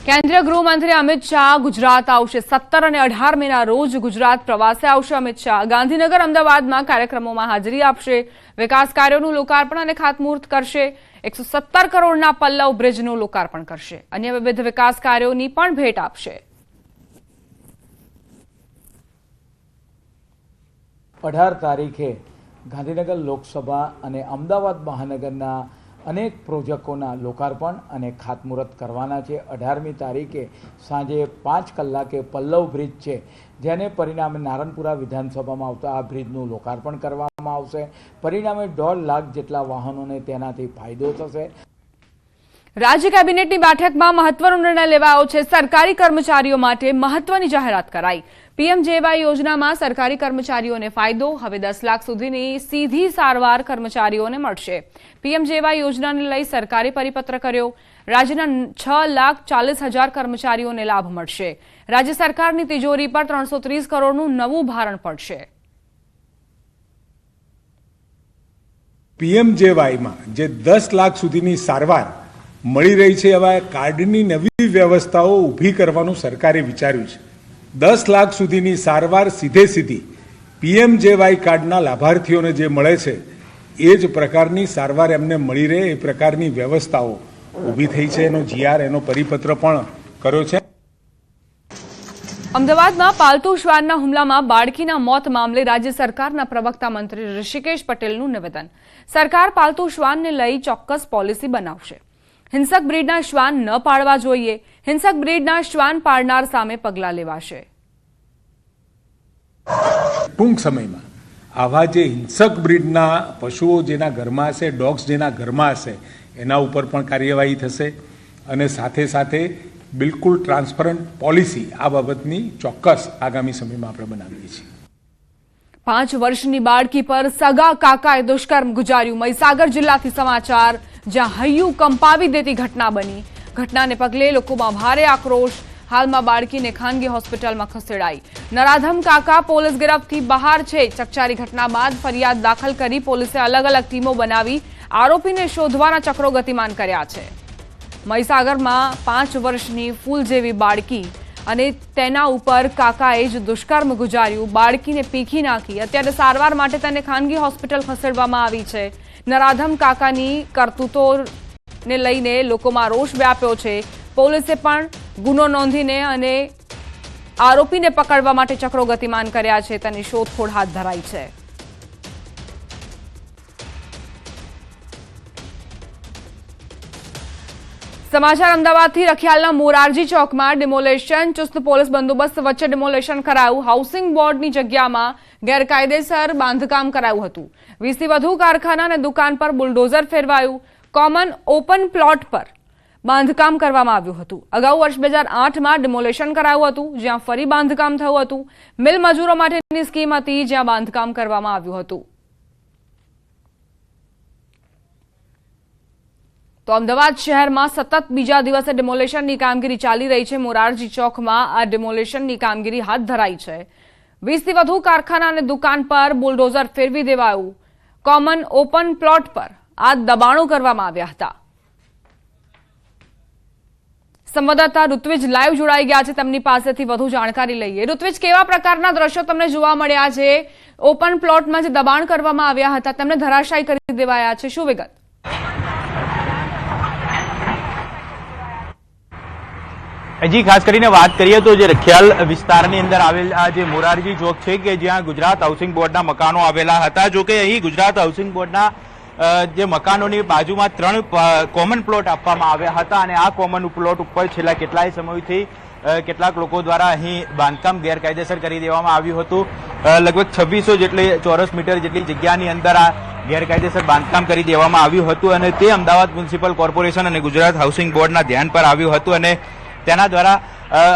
કેન્દ્રીય ગૃહમંત્રી અમિત શાહ ગુજરાત આવશે। 17 અને 18 મેના રોજ ગુજરાત પ્રવાસે આવશે અમિત શાહ। ગાંધીનગર અમદાવાદમાં કાર્યક્રમોમાં હાજરી આપશે। વિકાસ કાર્યોનું લોકાર્પણ અને ખાતમુહૂર્ત કરશે। 117 કરોડના પલ્લવ બ્રિજનું લોકાર્પણ કરશે। અન્ય વિવિધ વિકાસ કાર્યોની પણ ભેટ આપશે। 18 તારીખે ગાંધીનગર લોકસભા અને અમદાવાદ મહાનગરના અનેક પ્રોજેક્ટોના લોકાર્પણ અને ખાતમુહૂર્ત કરવાના છે। 18મી તારીખે સાંજે 5 કલાકે પલ્લવ બ્રિજ છે, જેને પરિણામે નારણપુરા વિધાનસભામાં આવતા આ બ્રિજનું લોકાર્પણ કરવામાં આવશે। પરિણામે 1.5 લાખ જેટલા વાહનોને તેનાથી ફાયદો થશે। રાજ્ય કેબિનેટની બેઠકમાં મહત્વનો નિર્ણય લેવાયો છે। સરકારી કર્મચારીઓ માટે મહત્વની જાહેરાત કરાઈ। પીએમજેવાય યોજનામાં સરકારી કર્મચારીઓને ફાયદો। હવે 10 લાખ સુધીની સીધી સારવાર કર્મચારીઓને મળશે। પીએમજેવાય યોજનાને લઈ સરકારે પરિપત્ર કર્યો। રાજ્યના 6,40,000 કર્મચારીઓને લાભ મળશે। રાજ્ય સરકારની તિજોરી પર 330 કરોડનું નવું ભારણ પડશે। પીએમજેવાયમાં જે 10 લાખ સુધીની સારવાર મળી રહી છે, એવા કાર્ડની નવી વ્યવસ્થાઓ ઊભી કરવાનું સરકારે વિચાર્યું છે। 10 લાખ સુધીની સારવાર સીધી પીએમજેવાય કાર્ડના લાભાર્થીઓને જે મળે છે, એ જ પ્રકારની સારવાર એમને મળી રહે એ પ્રકારની વ્યવસ્થાઓ ઊભી થઈ છે। એનો જીઆર, એનો પરિપત્ર પણ કર્યો છે। અમદાવાદમાં પાલતુ શ્વાનના હુમલામાં બાળકીના મોત મામલે રાજ્ય સરકારના પ્રવક્તા મંત્રી ઋષિકેશ પટેલનું નિવેદન। સરકાર પાલતુ શ્વાનને લઈ ચોક્કસ પોલિસી બનાવશે। હિંસક બ્રીડના શ્વાન ન પાળવા જોઈએ। હિંસક બ્રીડના શ્વાન પાળનાર સામે પગલાં લેવાશે। ટૂંક સમયમાં આવા જે હિંસક બ્રીડના પશુઓ જેના ઘરમાં હશે, ડોગ્સ જેના ઘરમાં હશે, એના ઉપર પણ કાર્યવાહી થશે અને સાથે સાથે બિલકુલ ટ્રાન્સપરન્ટ પોલિસી આ બાબતની ચોક્કસ આગામી સમયમાં આપણે બનાવીએ છીએ। 5 વર્ષની બાળકી પર સગા કાકાએ દુષ્કર્મ ગુજાર્યું। મહીસાગર જિલ્લાથી સમાચાર, જ્યાં હૈયું કંપાવી દેતી ઘટના બની। ઘટનાને પગલે લોકોમાં ભારે આક્રોશ। હાલમાં બાળકીને ખાનગી હોસ્પિટલમાં ખસેડાઈ। નરાધમ કાકા પોલીસ ગિરફથી બહાર છે। ચકચારી ઘટના બાદ ફરિયાદ દાખલ કરી પોલીસે અલગ અલગ ટીમો બનાવી આરોપીને શોધવાના ચક્રો ગતિમાન કર્યા છે। મહીસાગરમાં 5 વર્ષની ફૂલ જેવી બાળકી અને તેના ઉપર કાકાએ જ દુષ્કર્મ ગુજાર્યું। બાળકીને પીખી નાખી। અત્યારે સારવાર માટે તેને ખાનગી હોસ્પિટલ ખસેડવામાં આવી છે। નરાધમ કાકાની કરતૂતોને લઈને લોકોમાં રોષ વ્યાપ્યો છે। પોલીસે પણ ગુનો નોંધીને અને આરોપીને પકડવા માટે ચક્રો ગતિમાન કર્યા છે। તેની શોધખોળ હાથ ધરાઈ છે। સમાચાર અમદાવાદથી। રખિયાલના મોરારજી ચોકમાં ડિમોલેશન। ચુસ્ત પોલીસ બંદોબસ્ત વચ્ચે ડિમોલેશન કરાયું। હાઉસિંગ બોર્ડની જગ્યામાં ગેરકાયદેસર બાંધકામ કરાયું હતું। 20થી વધુ કારખાના અને દુકાન પર બુલડોઝર ફેરવાયું। કોમન ઓપન પ્લોટ પર બાંધકામ કરવામાં આવ્યું હતું। અગાઉ વર્ષ 2008માં ડિમોલેશન કરાયું હતું, જ્યાં ફરી બાંધકામ થયું હતું। મિલ મજૂરો માટેની સ્કીમ હતી, જ્યાં બાંધકામ કરવામાં આવ્યું હતું। તો અમદાવાદ શહેરમાં સતત બીજા દિવસે ડિમોલેશનની કામગીરી ચાલી રહી છે। મોરારજી ચોકમાં આ ડિમોલેશનની કામગીરી હાથ ધરાઈ છે। 20થી વધુ કારખાના અને દુકાન પર બુલડોઝર ફેરવી દેવાયું। કોમન ઓપન પ્લોટ પર આ દબાણો કરવામાં આવ્યા હતા। સંવાદદાતા ઋત્વિજ લાઈવ જોડાઈ ગયા છે। તેમની પાસેથી વધુ જાણકારી લઈએ। ઋત્વિજ, કેવા પ્રકારના દ્રશ્યો તમને જોવા મળ્યા છે? ઓપન પ્લોટમાં જે દબાણ કરવામાં આવ્યા હતા તેમને ધરાશાયી કરી દેવાયા છે, શું વિગત? જી, ખાસ કરીને વાત કરીએ તો જે રખિયાલ વિસ્તારની અંદર આવેલ આ જે મોરારજી ચોક છે કે જ્યાં ગુજરાત હાઉસિંગ બોર્ડના મકાનો આવેલા હતા। જો કે અહીં ગુજરાત હાઉસિંગ બોર્ડના જે મકાનોની બાજુમાં 3 કોમન પ્લોટ આપવામાં આવ્યા હતા અને આ કોમન પ્લોટ ઉપર છેલ્લા કેટલાય સમયથી કેટલાક લોકો દ્વારા અહીં બાંધકામ ગેરકાયદેસર કરી દેવામાં આવ્યું હતું। લગભગ 2600 જેટલી ચોરસ મીટર જેટલી જગ્યાની અંદર આ ગેરકાયદેસર બાંધકામ કરી દેવામાં આવ્યું હતું અને તે અમદાવાદ મ્યુનિસિપલ કોર્પોરેશન અને ગુજરાત હાઉસિંગ બોર્ડના ધ્યાન પર આવ્યું હતું અને તેના દ્વારા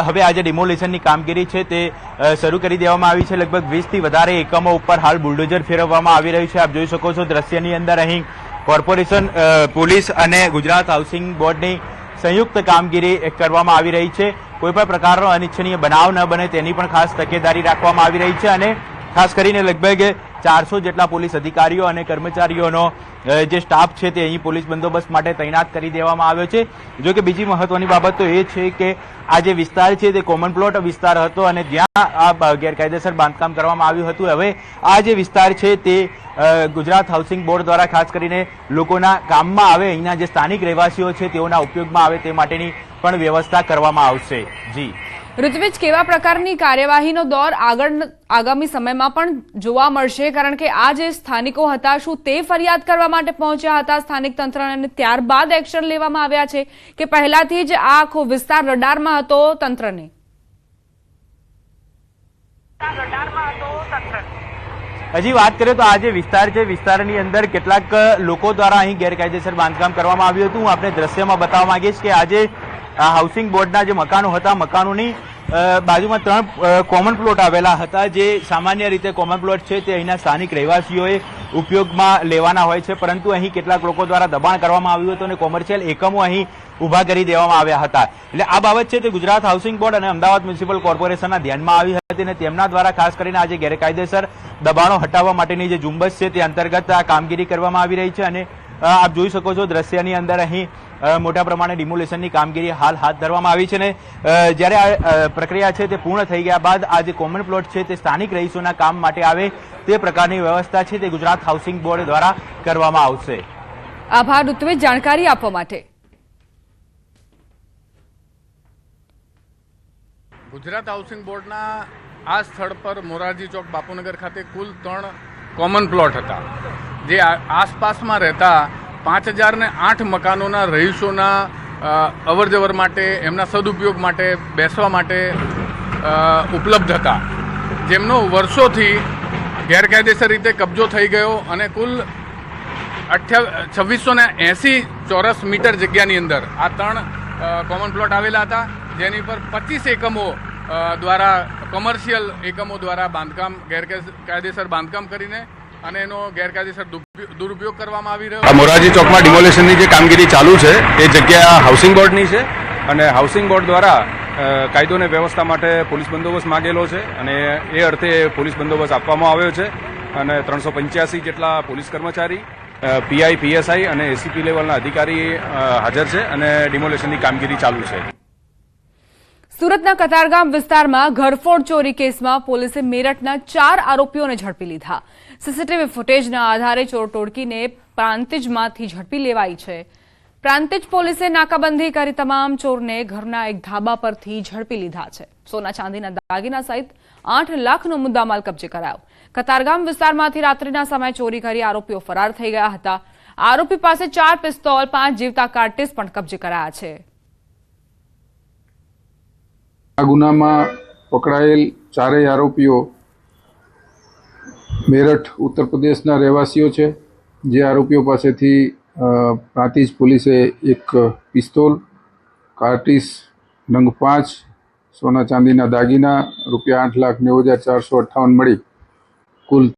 હવે આજે ડિમોલિશનની કામગીરી છે તે શરૂ કરી દેવામાં આવી છે। લગભગ 20થી વધારે એકમો ઉપર હાલ બુલડોઝર ફેરવવામાં આવી રહ્યું છે। આપ જોઈ શકો છો દ્રશ્યની અંદર અહીં કોર્પોરેશન, પોલીસ અને ગુજરાત હાઉસિંગ બોર્ડની સંયુક્ત કામગીરી કરવામાં આવી રહી છે। કોઈપણ પ્રકારનો અનિચ્છનીય બનાવ ન બને તેની પણ ખાસ તકેદારી રાખવામાં આવી રહી છે અને ખાસ કરીને લગભગ 400 જેટલા પોલીસ અધિકારીઓ અને કર્મચારીઓનો જે સ્ટાફ છે તે અહીં પોલીસ બંદોબસ્ત માટે તૈનાત કરી દેવામાં આવ્યો છે. જો કે બીજી મહત્વની બાબત તો એ છે કે આ જે વિસ્તાર છે તે કોમન પ્લોટ વિસ્તાર હતો અને જ્યાં આ ગેરકાયદેસર બાંધકામ કરવામાં આવ્યું હતું. હવે આ જે વિસ્તાર છે તે ગુજરાત હાઉસિંગ બોર્ડ દ્વારા ખાસ કરીને લોકોના કામમાં આવે, અહીંના જે સ્થાનિક રહેવાસીઓ છે તેઓના ઉપયોગમાં આવે તે માટેની પણ વ્યવસ્થા કરવામાં આવશે. જી ઋત્વિજ, કેવા પ્રકારની કાર્યવાહીનો દોર આગામી સમયમાં પણ જોવા મળશે? કારણ કે આ જે સ્થાનિકો હતા, શું તે ફરિયાદ કરવા માટે પહોંચ્યા હતા સ્થાનિક તંત્રને અને ત્યારબાદ એક્શન લેવામાં આવ્યા છે કે પહેલાથી જ આ આખો વિસ્તાર રડારમાં હતો તંત્રને? હજી વાત કરીએ તો આ જે વિસ્તાર છે, વિસ્તારની અંદર કેટલાક લોકો દ્વારા અહીં ગેરકાયદેસર બાંધકામ કરવામાં આવ્યું હતું. હું આપણે દ્રશ્યમાં બતાવવા માંગીશ કે આજે હાઉસિંગ બોર્ડના જે મકાનો હતા, મકાનોની બાજુમાં 3 કોમન પ્લોટ આવેલા હતા. જે સામાન્ય રીતે કોમન પ્લોટ છે તે અહીંના સ્થાનિક રહેવાસીઓએ ઉપયોગમાં લેવાના હોય છે, પરંતુ અહીં કેટલાક લોકો દ્વારા દબાણ કરવામાં આવ્યું હતું અને કોમર્શિયલ એકમો અહીં ઉભા કરી દેવામાં આવ્યા હતા. એટલે આ બાબત છે તે ગુજરાત હાઉસિંગ બોર્ડ અને અમદાવાદ મ્યુનિસિપલ કોર્પોરેશનના ધ્યાનમાં આવી હતી અને તેમના દ્વારા ખાસ કરીને આજે ગેરકાયદેસર દબાણો હટાવવા માટેની જે ઝુંબશ છે તે અંતર્ગત આ કામગીરી કરવામાં આવી રહી છે. અને આપ જોઈ શકો છો દ્રશ્યની અંદર અહીં મોટા પ્રમાણે ડિમોલેશનની કામગીરી હાલ હાથ ધરવામાં આવી છે. ને જ્યારે આ પ્રક્રિયા છે તે પૂર્ણ થઈ ગયા બાદ આ જે કોમન પ્લોટ છે તે સ્થાનિક રહીશોના કામ માટે આવે તે પ્રકારની વ્યવસ્થા છે તે ગુજરાત હાઉસિંગ બોર્ડ દ્વારા કરવામાં આવશે. આભાર ઋત્વિજ જાણકારી આપવા માટે. ગુજરાત હાઉસિંગ બોર્ડના આ સ્થળ પર મોરારજી ચોક બાપુનગર ખાતે કુલ 3 કોમન પ્લોટ હતા. જે આસપાસમાં રહેતા 5008 મકાનોના રહીશોના અવરજવર માટે, એમના સદુપયોગ માટે, બેસવા માટે ઉપલબ્ધ હતા, જેમનો વર્ષોથી ગેરકાયદેસર રીતે કબજો થઈ ગયો અને કુલ 2680 ચોરસ મીટર જગ્યાની અંદર આ 3 કોમન પ્લોટ આવેલા હતા, જેની પર 25 એકમો દ્વારા, કોમર્શિયલ એકમો દ્વારા ગેરકાયદેસર બાંધકામ કરીને અને એનો ગેરકાયદેસર દુરુપયોગ કરવામાં આવી રહ્યો. મોરારજી ચોકમાં ડિમોલેશનની જે કામગીરી ચાલુ છે એ જગ્યા હાઉસિંગ બોર્ડની છે અને હાઉસિંગ બોર્ડ દ્વારા કાયદો અને વ્યવસ્થા માટે પોલીસ બંદોબસ્ત માગેલો છે અને એ અર્થે પોલીસ બંદોબસ્ત આપવામાં આવ્યો છે અને 385 જેટલા પોલીસ કર્મચારી, પીઆઈ, પીએસઆઈ અને એસીપી લેવલના અધિકારી હાજર છે અને ડિમોલેશનની કામગીરી ચાલુ છે. સુરતના કતારગામ વિસ્તારમાં ઘરફોડ ચોરી કેસમાં પોલીસે મેરઠના 4 આરોપીઓને ઝડપી લીધા. સીસીટીવી ફૂટેજના આધારે ચોર ટોળકીને પ્રાંતિજમાંથી ઝડપી લેવાઈ છે. પ્રાંતિજ પોલીસે નાકાબંધી કરી તમામ ચોરને ઘરના એક ધાબા પરથી ઝડપી લીધા છે. સોના ચાંદીના દાગીના સહિત 8 લાખનો મુદ્દામાલ કબજે કરાયો. કતારગામ વિસ્તારમાંથી રાત્રિના સમયે ચોરી કરી આરોપીઓ ફરાર થઈ ગયા હતા. આરોપી પાસે 4 પિસ્તોલ, 5 જીવતા કાર્ટિસ પણ કબજે કરાયા છે. આ ગુનામાં પકડાયેલ 4 આરોપીઓ મેરઠ ઉત્તર પ્રદેશના રહેવાસીઓ છે. જે આરોપીઓ પાસેથી પ્રાંતિજ પોલીસે એક પિસ્તોલ, કાર્ટિસ નંગ 5, સોના ચાંદીના દાગીના રૂપિયા 8,90,458 મળી કુલ